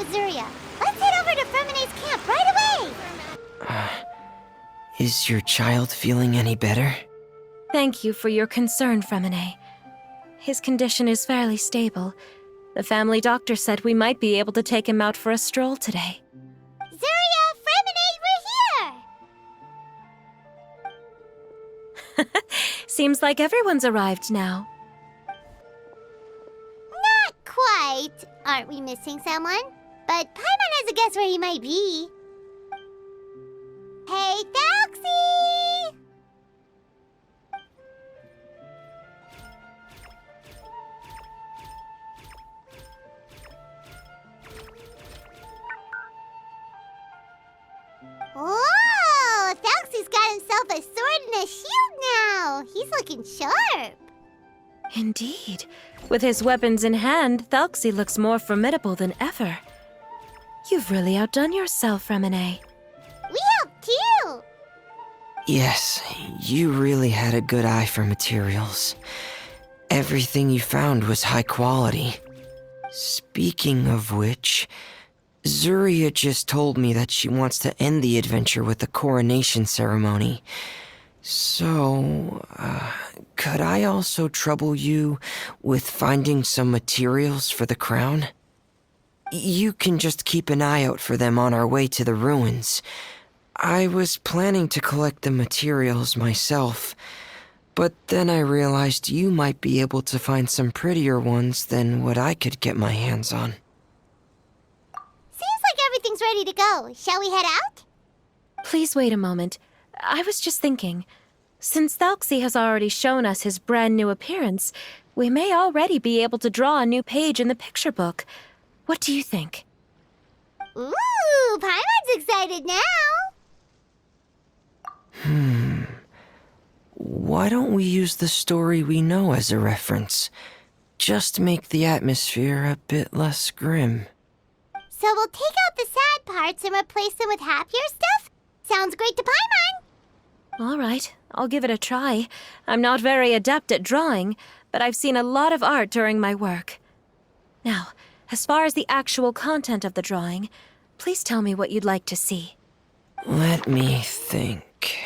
with Zuria. Let's head over to Fremene's camp right away! Is your child feeling any better? Thank you for your concern, Fremene. His condition is fairly stable. The family doctor said we might be able to take him out for a stroll today. Zuria, Fremene, we're here! Seems like everyone's arrived now. Not quite. Aren't we missing someone? But Paimon has a guess where he might be. Hey, Thelxie! Whoa! Thelxie's got himself a sword and a shield now! He's looking sharp! Indeed. With his weapons in hand, Thelxie looks more formidable than ever. You've really outdone yourself, Fremene. We helped too! Yes, you really had a good eye for materials. Everything you found was high quality. Speaking of which, Zuria just told me that she wants to end the adventure with a coronation ceremony. So, could I also trouble you with finding some materials for the crown? You can just keep an eye out for them on our way to the ruins. I was planning to collect the materials myself, but then I realized you might be able to find some prettier ones than what I could get my hands on. Seems like everything's ready to go. Shall we head out? Please wait a moment. I was just thinking, since Thelxie has already shown us his brand new appearance, we may already be able to draw a new page in the picture book. What do you think? Ooh, Paimon's excited now! Why don't we use the story we know as a reference? Just make the atmosphere a bit less grim. So we'll take out the sad parts and replace them with happier stuff? Sounds great to Paimon! All right, I'll give it a try. I'm not very adept at drawing, but I've seen a lot of art during my work. Now, as far as the actual content of the drawing, please tell me what you'd like to see. Let me think.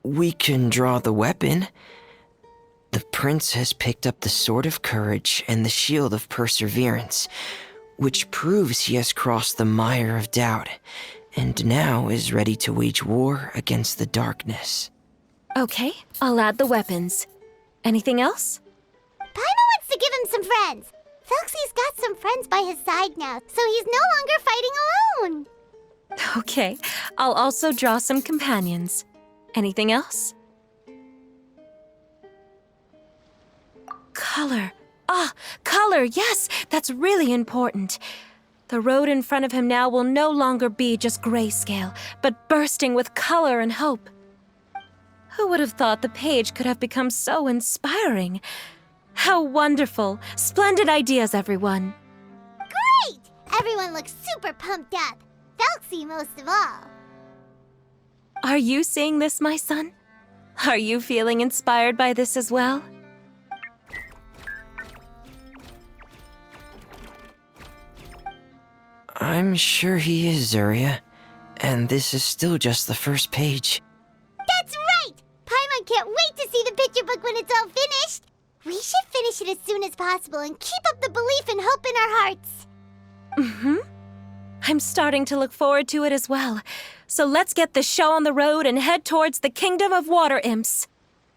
We can draw the weapon. The prince has picked up the Sword of Courage and the Shield of Perseverance, which proves he has crossed the mire of doubt, and now is ready to wage war against the darkness. Okay, I'll add the weapons. Anything else? Paimon wants to give him some friends. Thelxie's got some friends by his side now, so he's no longer fighting alone. Okay, I'll also draw some companions. Anything else? Color. Color, yes, that's really important. The road in front of him now will no longer be just grayscale, but bursting with color and hope. Who would have thought the page could have become so inspiring? How wonderful! Splendid ideas, everyone. Great! Everyone looks super pumped up. Thelxie most of all. Are you seeing this, my son? Are you feeling inspired by this as well? I'm sure he is, Zuria. And this is still just the first page. That's right! Paimon can't wait to see the picture book when it's all finished. We should finish it as soon as possible and keep up the belief and hope in our hearts. Mm-hmm. I'm starting to look forward to it as well. So let's get the show on the road and head towards the Kingdom of Water Imps.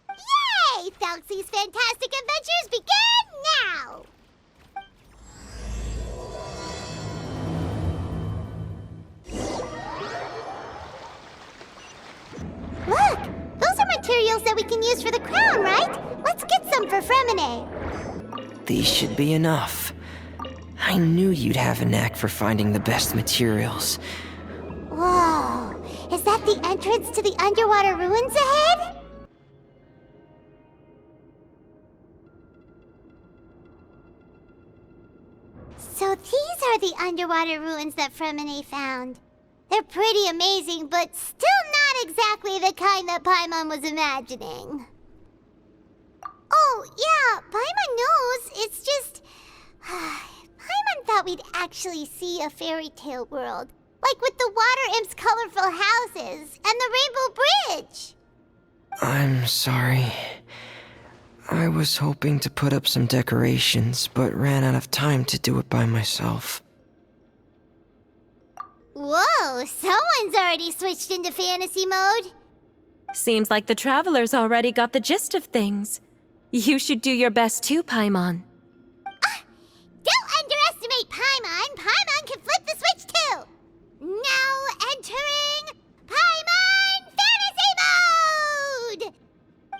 Yay! Thelxie's fantastic adventures begin now! Look! Those are materials that we can use for the crown, right? Let's get some for Fremene. These should be enough. I knew you'd have a knack for finding the best materials. Whoa! Is that the entrance to the underwater ruins ahead? So these are the underwater ruins that Fremene found. They're pretty amazing, but still not exactly the kind that Paimon was imagining. Oh, yeah, Paimon knows. It's just... Paimon thought we'd actually see a fairy tale world. Like with the water imps' colorful houses and the rainbow bridge. I'm sorry. I was hoping to put up some decorations, but ran out of time to do it by myself. Whoa, someone's already switched into fantasy mode. Seems like the travelers already got the gist of things. You should do your best too, Paimon. Don't underestimate Paimon. Paimon can flip the switch too. Now entering Paimon Fantasy Mode!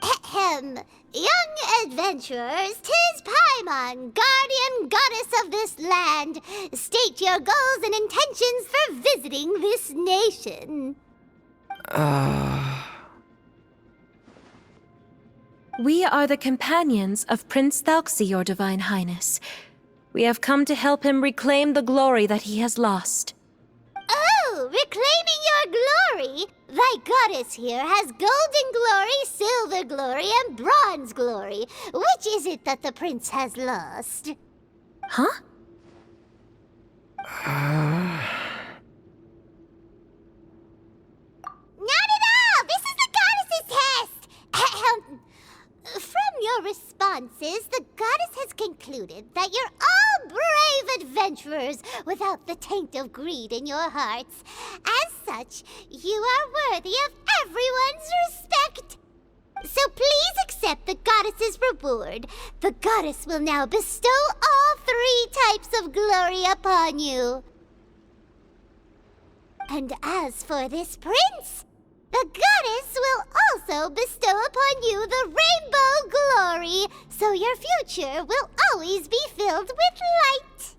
Ahem. Young adventurers, 'tis Paimon, guardian goddess of this land. State your goals and intentions for visiting this nation. We are the companions of Prince Thelxie, your Divine Highness. We have come to help him reclaim the glory that he has lost. Oh, reclaiming your glory? Thy goddess here has golden glory, silver glory, and bronze glory. Which is it that the prince has lost? Huh? Not at all! This is the goddess's test! Ahem. From your responses, the goddess has concluded that you're all brave adventurers without the taint of greed in your hearts. As such, you are worthy of everyone's respect. So please accept the goddess's reward. The goddess will now bestow all 3 types of glory upon you. And as for this prince, the goddess will also bestow upon you the rainbow glory, so your future will always be filled with light.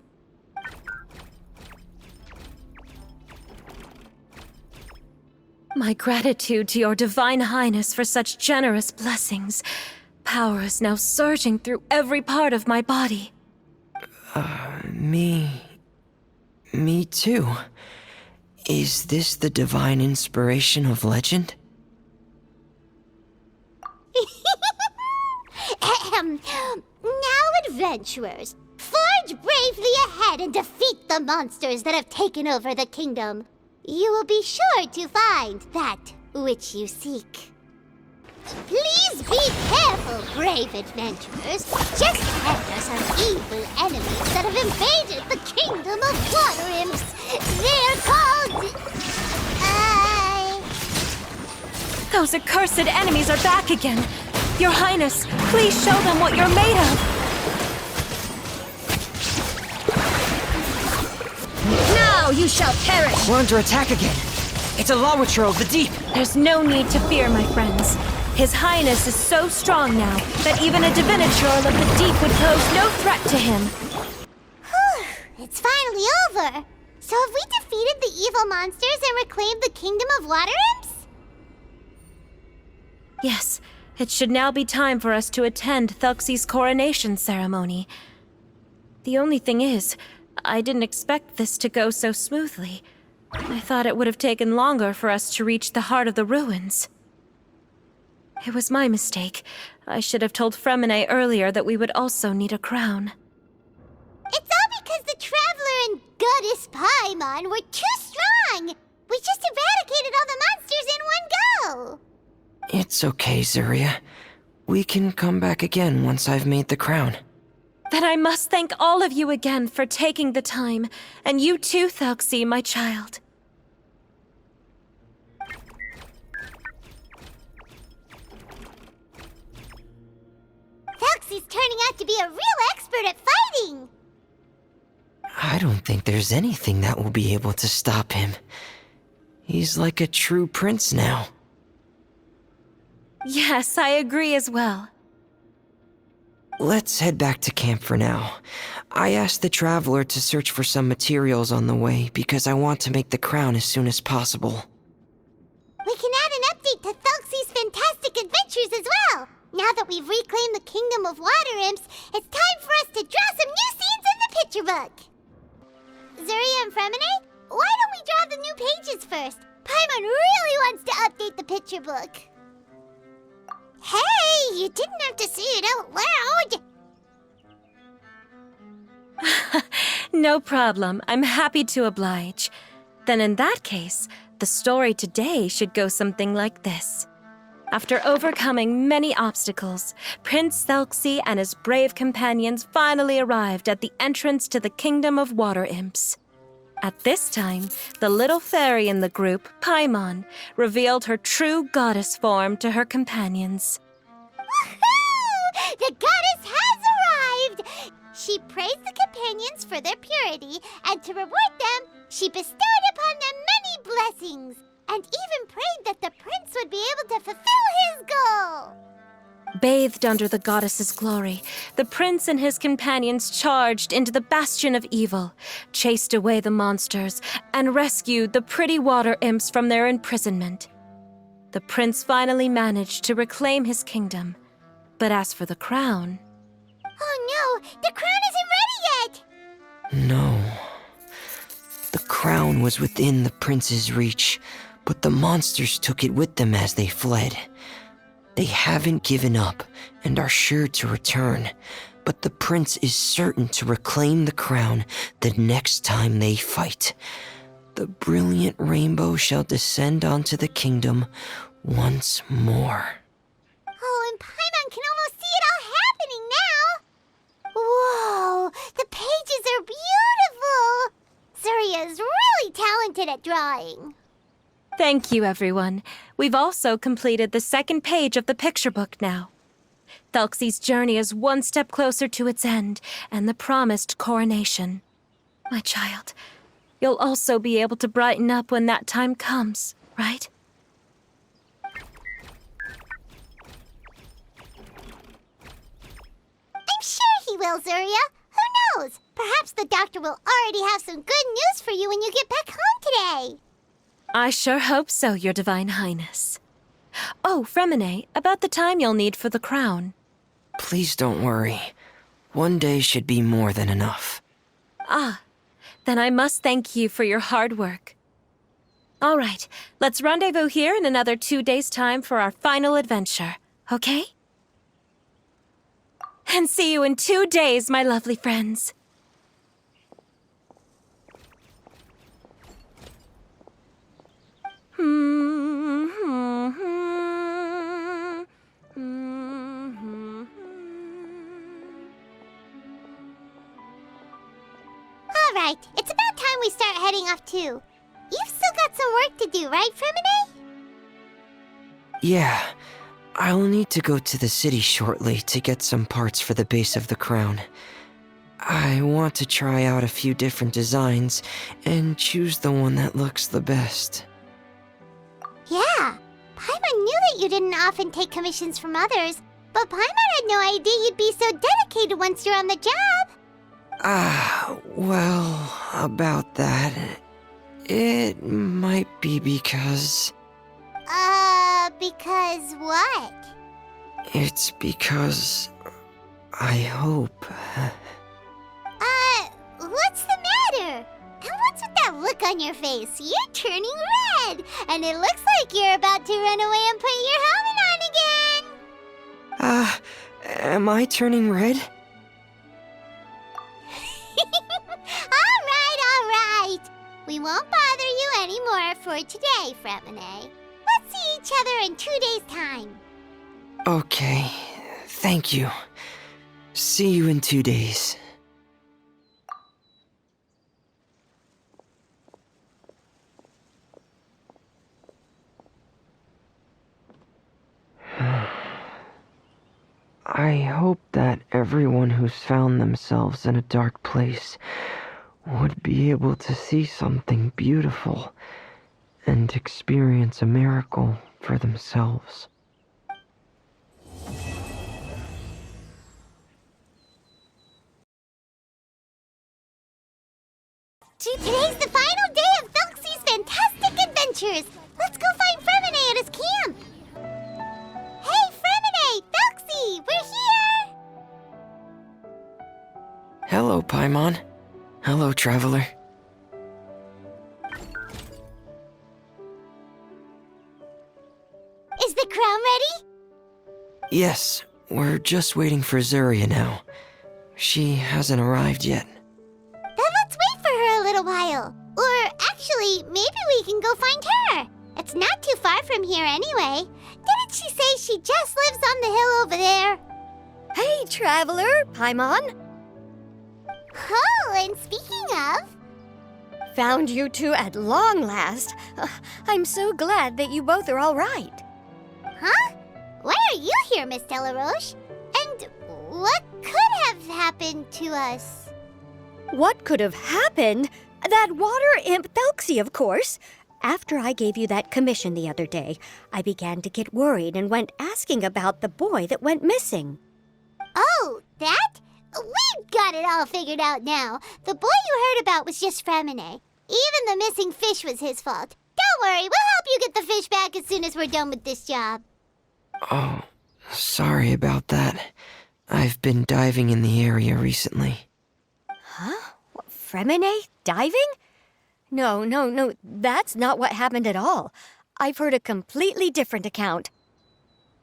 My gratitude to your Divine Highness for such generous blessings. Power is now surging through every part of my body. Me too. Is this the divine inspiration of legend? Ahem. Now, adventurers, forge bravely ahead and defeat the monsters that have taken over the kingdom. You will be sure to find that which you seek. Please be careful, brave adventurers. Just ahead are some evil enemies that have invaded the kingdom of water imps. They're called... Those accursed enemies are back again. Your Highness, please show them what you're made of. Now you shall perish! We're under attack again. It's a Lawitro of the deep. There's no need to fear, my friends. His Highness is so strong now that even a Diviniture of the deep would pose no threat to him. Whew, it's finally over. So have we defeated the evil monsters and reclaimed the kingdom of water imps? Yes, it should now be time for us to attend Thelxie's coronation ceremony. The only thing is, I didn't expect this to go so smoothly. I thought it would have taken longer for us to reach the heart of the ruins. It was my mistake. I should have told Fremine earlier that we would also need a crown. It's all because the Traveler and Goddess Paimon were too strong! We just eradicated all the monsters in one go! It's okay, Zuria. We can come back again once I've made the crown. Then I must thank all of you again for taking the time, and you too, Thelxie, my child. Thelxie's turning out to be a real expert at fighting! I don't think there's anything that will be able to stop him. He's like a true prince now. Yes, I agree as well. Let's head back to camp for now. I asked the Traveler to search for some materials on the way because I want to make the crown as soon as possible. We can add an update to Thelxie's fantastic adventures as well! Now that we've reclaimed the kingdom of water imps, it's time for us to draw some new scenes in the picture book! Zuria and Fremine, why don't we draw the new pages first? Paimon really wants to update the picture book. Hey, you didn't have to say it out loud! No problem. I'm happy to oblige. Then in that case, the story today should go something like this. After overcoming many obstacles, Prince Thelxie and his brave companions finally arrived at the entrance to the Kingdom of Water Imps. At this time, the little fairy in the group, Paimon, revealed her true goddess form to her companions. Woohoo! The goddess has arrived! She praised the companions for their purity, and to reward them, she bestowed upon them many blessings, and even prayed that the prince would be able to fulfill his goal. Bathed under the goddess's glory, the prince and his companions charged into the bastion of evil, chased away the monsters, and rescued the pretty water imps from their imprisonment. The prince finally managed to reclaim his kingdom. But as for the crown... Oh no, the crown isn't ready yet! No. The crown was within the prince's reach, but the monsters took it with them as they fled. They haven't given up and are sure to return, but the prince is certain to reclaim the crown the next time they fight. The brilliant rainbow shall descend onto the kingdom once more. Oh, and Paimon can almost see it all happening now! Whoa, the pages are beautiful! Zuria is really talented at drawing. Thank you, everyone. We've also completed the second page of the picture book now. Thelxie's journey is one step closer to its end and the promised coronation. My child, you'll also be able to brighten up when that time comes, right? I'm sure he will, Zuria. Who knows? Perhaps the doctor will already have some good news for you when you get back home today. I sure hope so, Your Divine Highness. Oh, Fremine, about the time you'll need for the crown. Please don't worry. One day should be more than enough. Ah, then I must thank you for your hard work. All right, let's rendezvous here in another 2 days' time for our final adventure, okay? And see you in 2 days, my lovely friends. All right, it's about time we start heading off too. You've still got some work to do, right, Fremine? Yeah, I'll need to go to the city shortly to get some parts for the base of the crown. I want to try out a few different designs and choose the one that looks the best. Yeah, Paimon knew that you didn't often take commissions from others, but Paimon had no idea you'd be so dedicated once you're on the job. Well, about that, it might be because... Because what? It's because... I hope... What's the matter? And what's with that look on your face? You're turning red, and it looks like you're about to run away and put your helmet on again. Am I turning red? All right. We won't bother you anymore for today, Fremine. Let's see each other in 2 days' time. Okay, thank you. See you in 2 days. I hope that everyone who's found themselves in a dark place would be able to see something beautiful and experience a miracle for themselves. Today's the final day of Thelxie's fantastic adventures. Let's go find Fremine at his camp. Hey, Fremine! Thelxie! We're here! Hello, Paimon. Hello, traveler. Is the crown ready? Yes, we're just waiting for Zuria now. She hasn't arrived yet. That a while. Or actually, maybe we can go find her. It's not too far from here anyway. Didn't she say she just lives on the hill over there? Hey, traveler, Paimon. Oh, and speaking of... Found you two at long last. I'm so glad that you both are all right. Huh? Why are you here, Miss Delaroche? And what could have happened to us? What could have happened? That water imp Thelxie, of course. After I gave you that commission the other day, I began to get worried and went asking about the boy that went missing. Oh, that? We've got it all figured out now. The boy you heard about was just Fremine. Even the missing fish was his fault. Don't worry, we'll help you get the fish back as soon as we're done with this job. Oh, sorry about that. I've been diving in the area recently. Huh? What, Fremine? Diving? No, that's not what happened at all. I've heard a completely different account.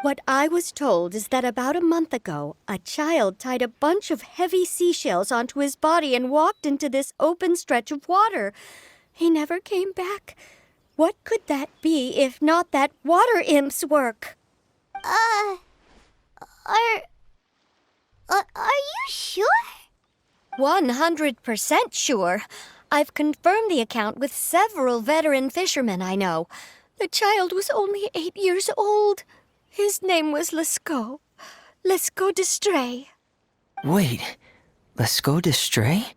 What I was told is that about a month ago, a child tied a bunch of heavy seashells onto his body and walked into this open stretch of water. He never came back. What could that be if not that water imp's work? Are you sure? 100% sure. I've confirmed the account with several veteran fishermen I know. The child was only 8 years old. His name was Lescaut. Lescaut de Stray. Wait, Lescaut de Stray?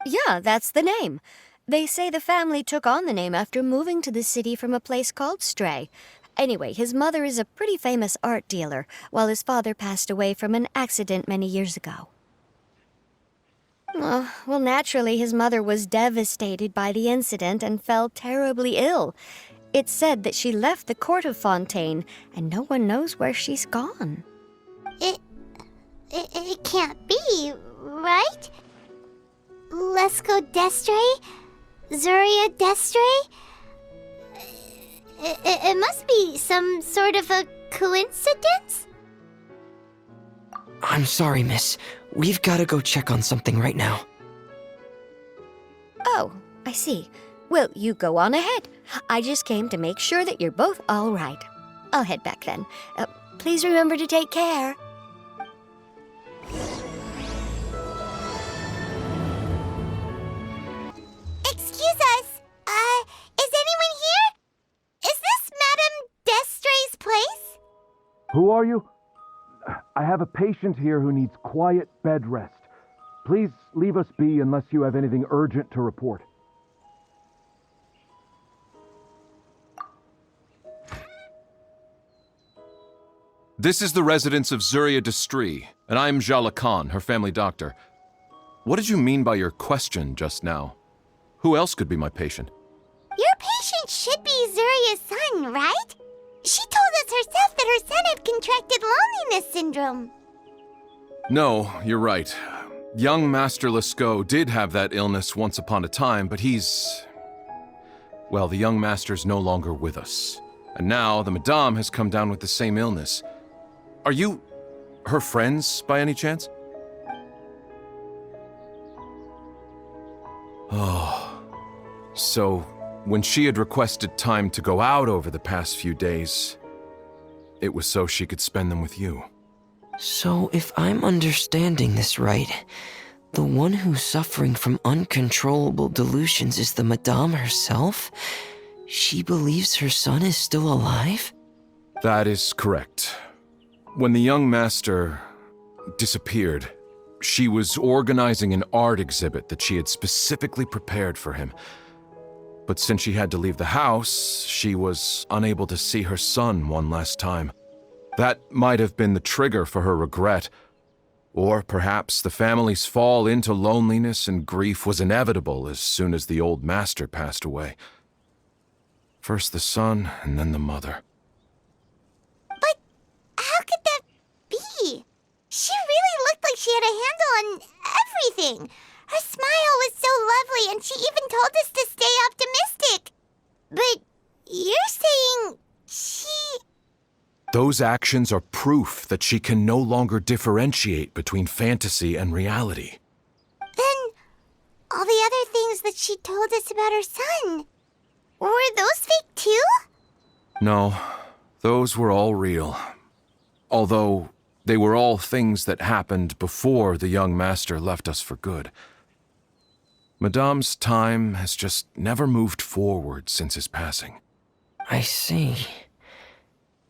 Yeah, that's the name. They say the family took on the name after moving to the city from a place called Stray. Anyway, his mother is a pretty famous art dealer, while his father passed away from an accident many years ago. Well, naturally, his mother was devastated by the incident and fell terribly ill. It's said that she left the court of Fontaine, and no one knows where she's gone. It can't be, right? Lescaut d'Estray? Zuria d'Estray? It must be some sort of a coincidence? I'm sorry, miss. We've got to go check on something right now. Oh, I see. Well, you go on ahead. I just came to make sure that you're both all right. I'll head back then. Please remember to take care. Excuse us. Is anyone here? Is this Madame d'Estray's place? Who are you? I have a patient here who needs quiet bed rest. Please leave us be unless you have anything urgent to report. This is the residence of Zuria d'Estray, and I'm Jala Khan, her family doctor. What did you mean by your question just now? Who else could be my patient? Your patient should be Zuria's son, right? She told us herself that her son had contracted loneliness syndrome. No, you're right. Young Master Lescaut did have that illness once upon a time, but well, the young master's no longer with us. And now the Madame has come down with the same illness. Are you her friends, by any chance? Oh, so when she had requested time to go out over the past few days, it was so she could spend them with you. So, if I'm understanding this right, the one who's suffering from uncontrollable delusions is the Madame herself? She believes her son is still alive? That is correct. When the young master disappeared, she was organizing an art exhibit that she had specifically prepared for him. But since she had to leave the house, she was unable to see her son one last time. That might have been the trigger for her regret. Or perhaps the family's fall into loneliness and grief was inevitable as soon as the old master passed away. First the son, and then the mother. But how could that be? She really looked like she had a handle on everything. Her smile was so lovely, and she even told us to stay optimistic. But you're saying she... Those actions are proof that she can no longer differentiate between fantasy and reality. Then the other things that she told us about her son? Were those fake too? No, those were all real. Although, they were all things that happened before the young master left us for good. Madame's time has just never moved forward since his passing. I see.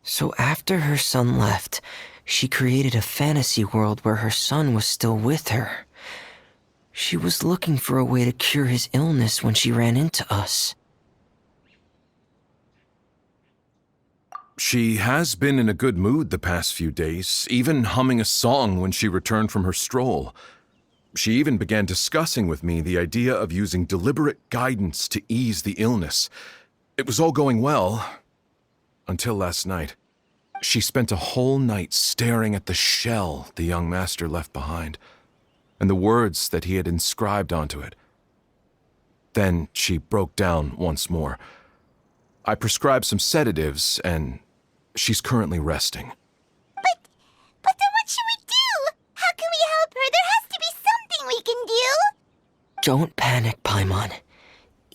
So after her son left, she created a fantasy world where her son was still with her. She was looking for a way to cure his illness when she ran into us. She has been in a good mood the past few days, even humming a song when she returned from her stroll. She even began discussing with me the idea of using deliberate guidance to ease the illness. It was all going well, until last night. She spent a whole night staring at the shell the young master left behind, and the words that he had inscribed onto it. Then she broke down once more. I prescribed some sedatives, and she's currently resting. But then what should we do? How can we help her? There has to be something we can do! Don't panic, Paimon.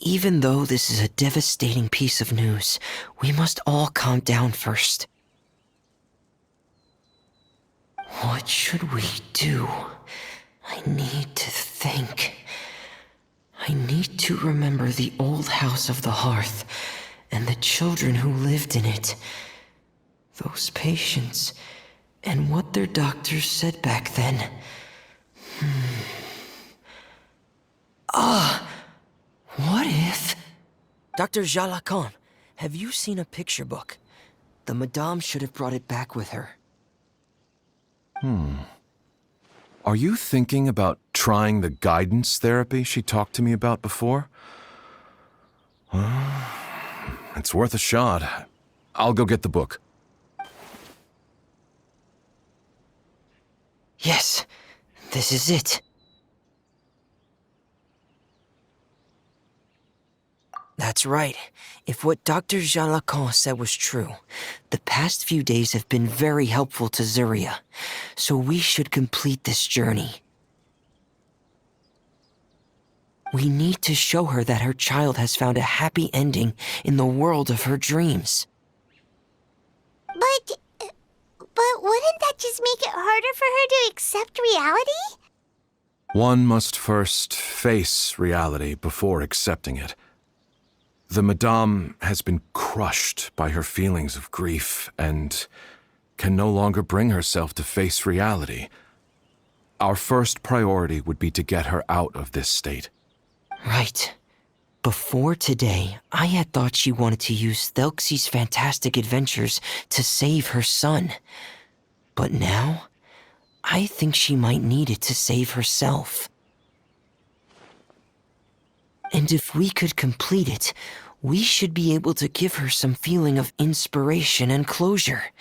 Even though this is a devastating piece of news, we must all calm down first. What should we do? I need to think. I need to remember the old house of the hearth and the children who lived in it. Those patients, and what their doctors said back then. What if... Dr. Jalacon, have you seen a picture book? The Madame should have brought it back with her. Are you thinking about trying the guidance therapy she talked to me about before? It's worth a shot. I'll go get the book. Yes, this is it. That's right. If what Dr. Jalacon said was true, the past few days have been very helpful to Zuria, so we should complete this journey. We need to show her that her child has found a happy ending in the world of her dreams. But wouldn't that just make it harder for her to accept reality? One must first face reality before accepting it. The Madame has been crushed by her feelings of grief and can no longer bring herself to face reality. Our first priority would be to get her out of this state. Right. Before today, I had thought she wanted to use Thelxie's fantastic adventures to save her son. But now, I think she might need it to save herself. And if we could complete it, we should be able to give her some feeling of inspiration and closure.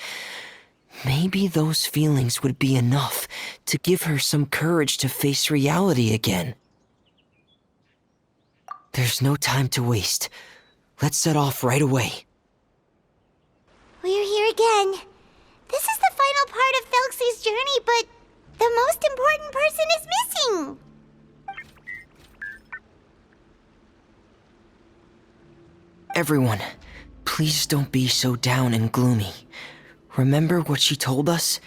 Maybe those feelings would be enough to give her some courage to face reality again. There's no time to waste. Let's set off right away. We're here again. This is the final part of Thelxie's journey, but the most important person is missing. Everyone, please don't be so down and gloomy. Remember what she told us?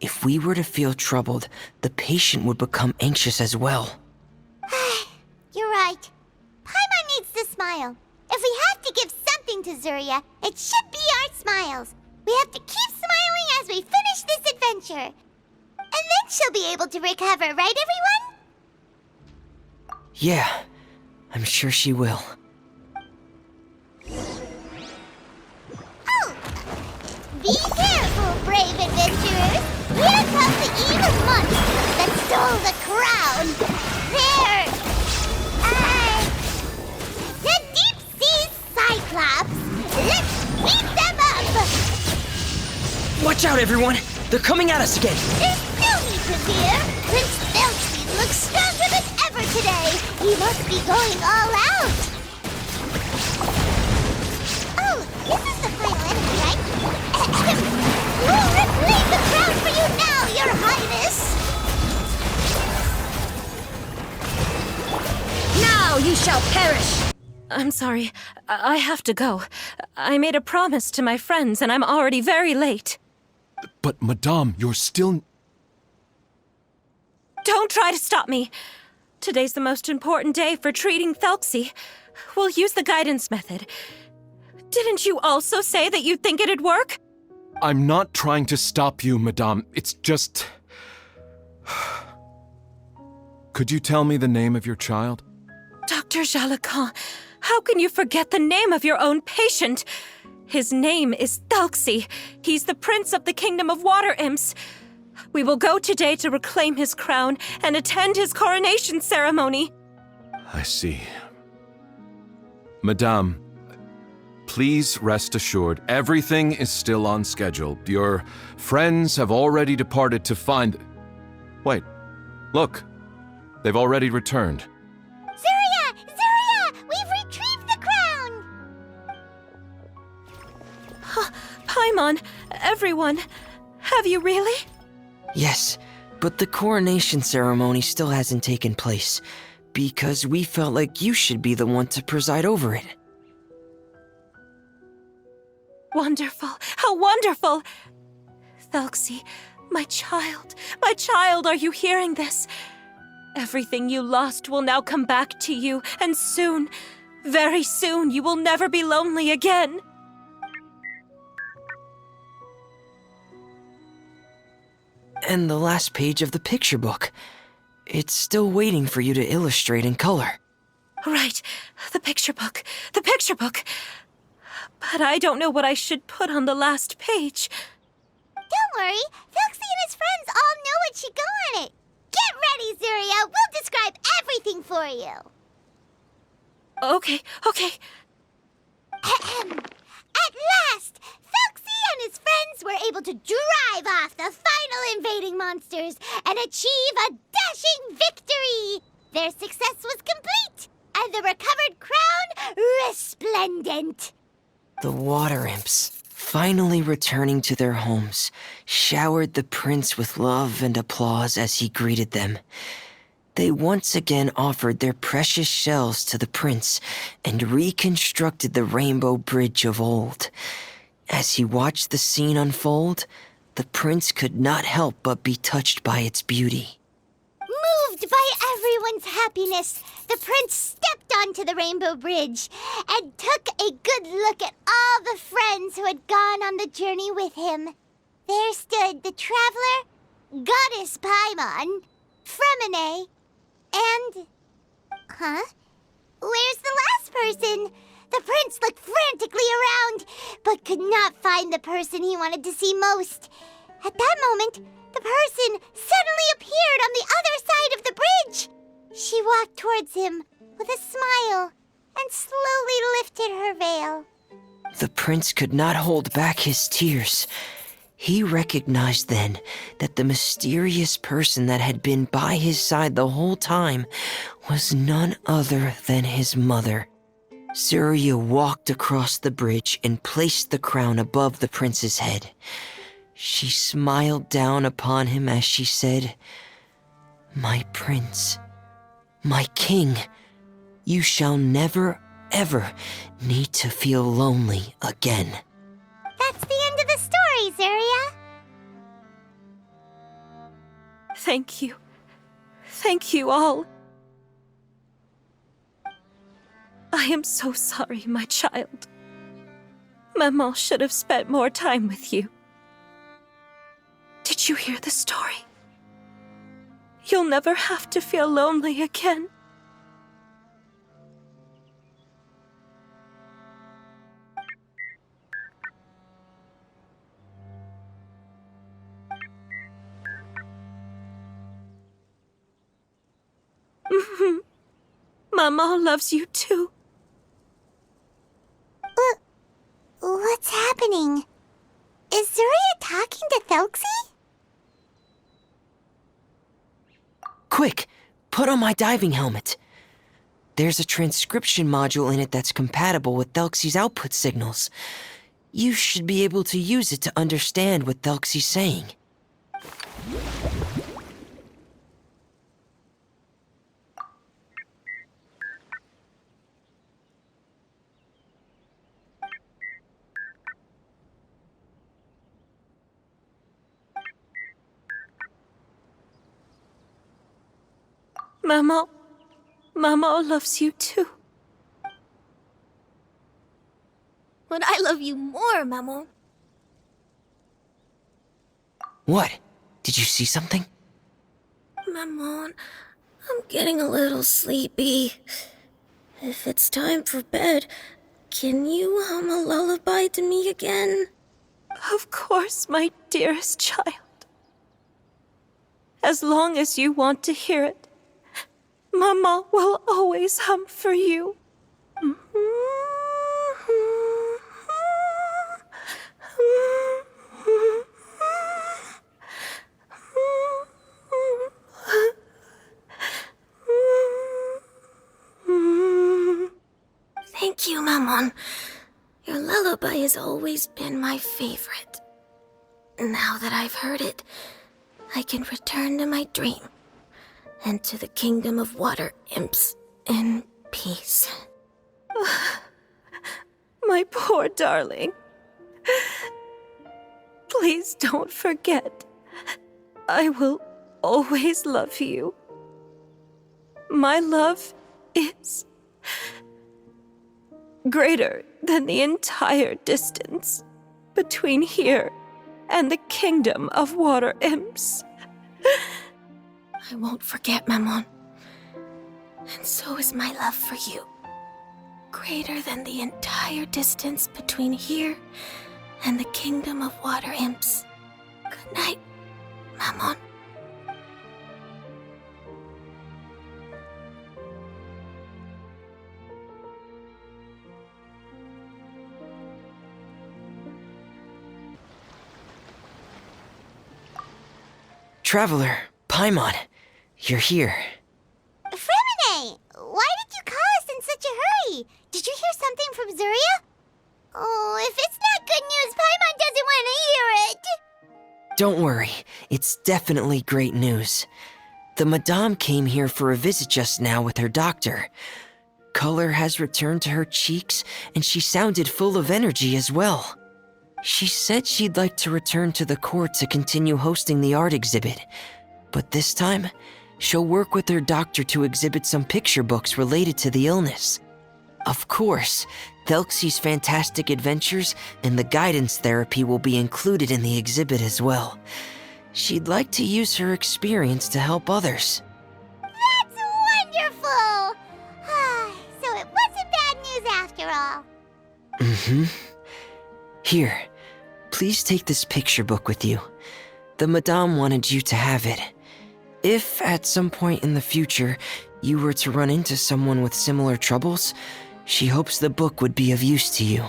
If we were to feel troubled, the patient would become anxious as well. You're right. Paimon needs to smile. If we have to give something to Zuria, it should be our smiles. We have to keep smiling as we finish this adventure. And then she'll be able to recover, right, everyone? Yeah, I'm sure she will. Oh! Be careful, brave adventurers! Here comes the evil monsters that stole the crown! They're... the deep-sea Cyclops! Let's beat them up! Watch out, everyone! They're coming at us again! There's no need to fear! Prince Thelxie looks stronger than ever today! He must be going all out! Oh, this is the final enemy, right? We'll reclaim the crown for you now, Your Highness! you shall perish! I'm sorry. I have to go. I made a promise to my friends, and I'm already very late. But, Madame, you're still... Don't try to stop me. Today's the most important day for treating Thelxie. We'll use the guidance method. Didn't you also say that you'd think it'd work? I'm not trying to stop you, Madame. It's just... Could you tell me the name of your child? Dr. Jalacan, how can you forget the name of your own patient? His name is Thelxie. He's the prince of the kingdom of water imps. We will go today to reclaim his crown and attend his coronation ceremony. I see. Madame, please rest assured, everything is still on schedule. Your friends have already departed to find... Wait, look. They've already returned. Zuria! Zuria! We've retrieved the crown! Paimon, everyone, have you really? Yes, but the coronation ceremony still hasn't taken place, because we felt like you should be the one to preside over it. Wonderful, how wonderful! Thelxie, my child, are you hearing this? Everything you lost will now come back to you, and soon, very soon, you will never be lonely again. And the last page of the picture book. It's still waiting for you to illustrate in color. Right, the picture book. But I don't know what I should put on the last page. Don't worry, Thelxie and his friends all know what should go on it. Get ready, Zuria. We'll describe everything for you. Okay. At last, Thelxie and his friends were able to drive off the final invading monsters and achieve a dashing victory. Their success was complete, and the recovered crown resplendent. The water imps, finally returning to their homes, showered the prince with love and applause as he greeted them. They once again offered their precious shells to the prince and reconstructed the rainbow bridge of old. As he watched the scene unfold, the prince could not help but be touched by its beauty. Moved by everyone's happiness, the prince stepped onto the rainbow bridge and took a good look at all the friends who had gone on the journey with him. There stood the traveler, Goddess Paimon, Fremine, and... Where's the last person? The prince looked frantically around, but could not find the person he wanted to see most. At that moment, the person suddenly appeared on the other side of the bridge. She walked towards him with a smile and slowly lifted her veil. The prince could not hold back his tears. He recognized then that the mysterious person that had been by his side the whole time was none other than his mother. Zuria walked across the bridge and placed the crown above the prince's head. She smiled down upon him as she said, "My prince, my king, you shall never, ever need to feel lonely again." That's the end of the story, Zuria. Thank you. Thank you all. I am so sorry, my child. Maman should have spent more time with you. Did you hear the story? You'll never have to feel lonely again. Maman loves you too. What's happening? Is Zuria talking to Thelxie? Quick, put on my diving helmet. There's a transcription module in it that's compatible with Thelxie's output signals. You should be able to use it to understand what Thelxie's saying. Mama loves you too. But I love you more, Maman. What? Did you see something? Maman, I'm getting a little sleepy. If it's time for bed, can you hum a lullaby to me again? Of course, my dearest child. As long as you want to hear it, Mama will always hum for you. Thank you, Maman. Your lullaby has always been my favorite. Now that I've heard it, I can return to my dream and to the kingdom of water imps in peace. My poor darling. Please don't forget. I will always love you. My love is greater than the entire distance between here and the kingdom of water imps. I won't forget, Maman. And so is my love for you. Greater than the entire distance between here and the kingdom of water imps. Good night, Maman. Traveler, Paimon, you're here. Fremine, why did you call us in such a hurry? Did you hear something from Zuria? Oh, if it's not good news, Paimon doesn't want to hear it. Don't worry, it's definitely great news. The Madame came here for a visit just now with her doctor. Color has returned to her cheeks, and she sounded full of energy as well. She said she'd like to return to the court to continue hosting the art exhibit, but this time, she'll work with her doctor to exhibit some picture books related to the illness. Of course, Thelxie's fantastic adventures and the guidance therapy will be included in the exhibit as well. She'd like to use her experience to help others. That's wonderful! So it wasn't bad news after all. Mm-hmm. Here, please take this picture book with you. The Madame wanted you to have it. If, at some point in the future, you were to run into someone with similar troubles, she hopes the book would be of use to you.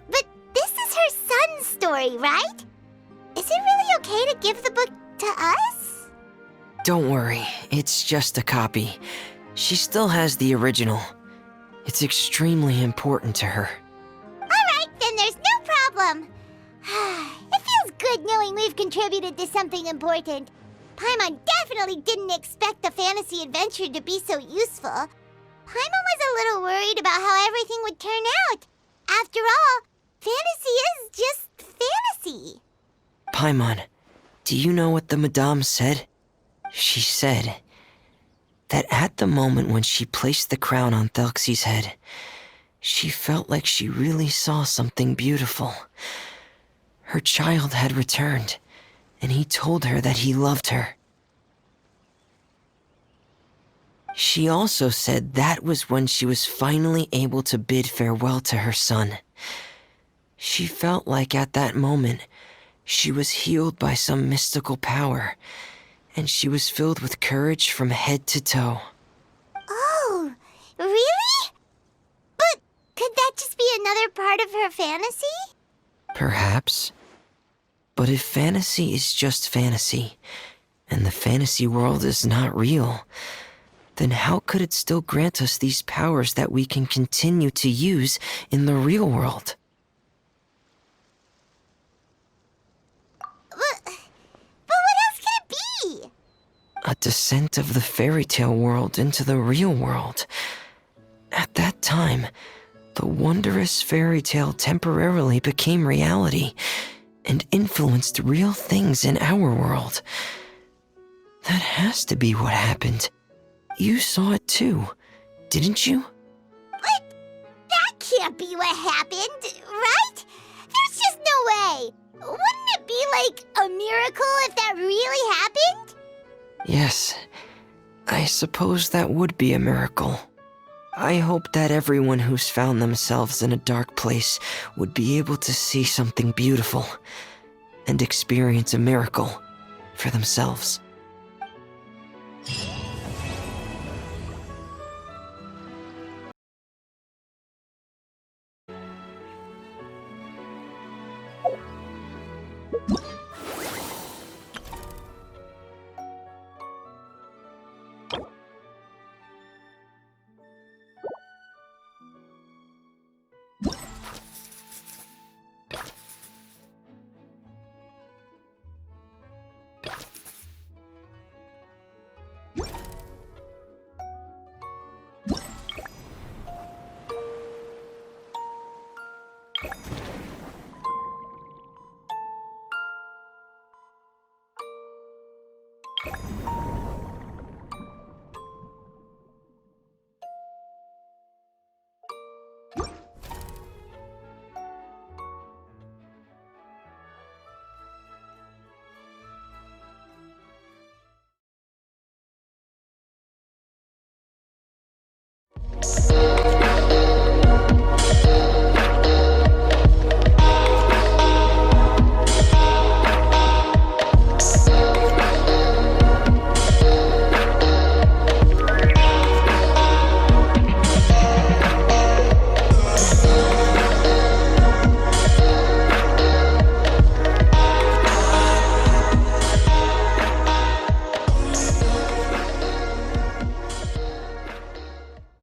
But this is her son's story, right? Is it really okay to give the book to us? Don't worry, it's just a copy. She still has the original. It's extremely important to her. Alright, then there's no problem. It feels good knowing we've contributed to something important. Paimon definitely didn't expect the fantasy adventure to be so useful. Paimon was a little worried about how everything would turn out. After all, fantasy is just fantasy. Paimon, do you know what the Madame said? She said that at the moment when she placed the crown on Thelxie's head, she felt like she really saw something beautiful. Her child had returned, and he told her that he loved her. She also said that was when she was finally able to bid farewell to her son. She felt like at that moment, she was healed by some mystical power, and she was filled with courage from head to toe. Oh, really? But could that just be another part of her fantasy? Perhaps. But if fantasy is just fantasy, and the fantasy world is not real, then how could it still grant us these powers that we can continue to use in the real world? But what else could it be? A descent of the fairy tale world into the real world. At that time, the wondrous fairy tale temporarily became reality and influenced real things in our world. That has to be what happened. You saw it too, didn't you? But that can't be what happened, right? There's just no way. Wouldn't it be like a miracle if that really happened? Yes, I suppose that would be a miracle. I hope that everyone who's found themselves in a dark place would be able to see something beautiful and experience a miracle for themselves.